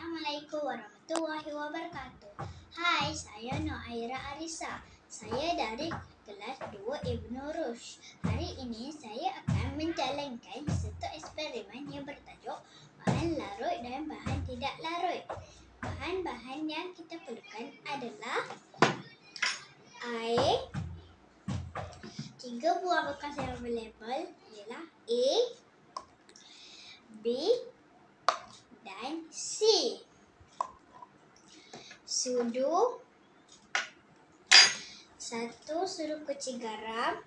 Assalamualaikum warahmatullahi wabarakatuh. Hai, saya Noaira Arisa. Saya dari kelas 2 Ibnu Rushd. Hari ini saya akan menjalankan satu eksperimen yang bertajuk bahan larut dan bahan tidak larut. Bahan-bahan yang kita perlukan adalah air, 3 buah bekas yang berlabel ialah A, B dan C. Sudu, 1 sudu kecil garam,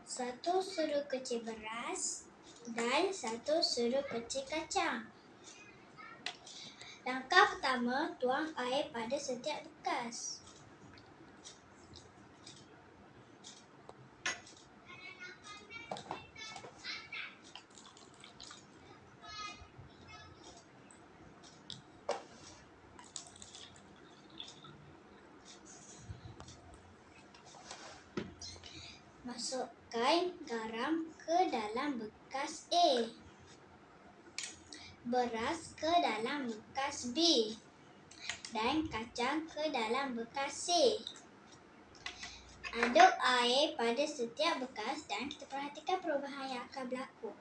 1 sudu kecil beras dan 1 sudu kecil kacang. Langkah pertama, tuang air pada setiap bekas. Masukkan garam ke dalam bekas A, beras ke dalam bekas B dan kacang ke dalam bekas C. Aduk air pada setiap bekas dan kita perhatikan perubahan yang akan berlaku.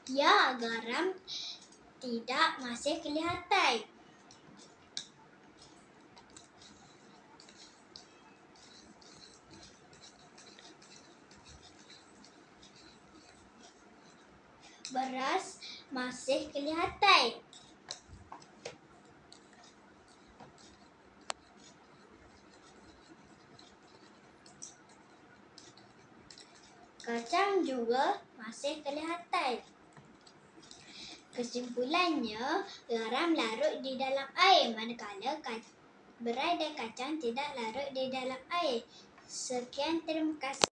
Ya, garam tidak masih kelihatan. Beras masih kelihatan. Kacang juga masih kelihatan. Kesimpulannya, garam larut di dalam air manakala beras dan kacang tidak larut di dalam air. Sekian, terima kasih.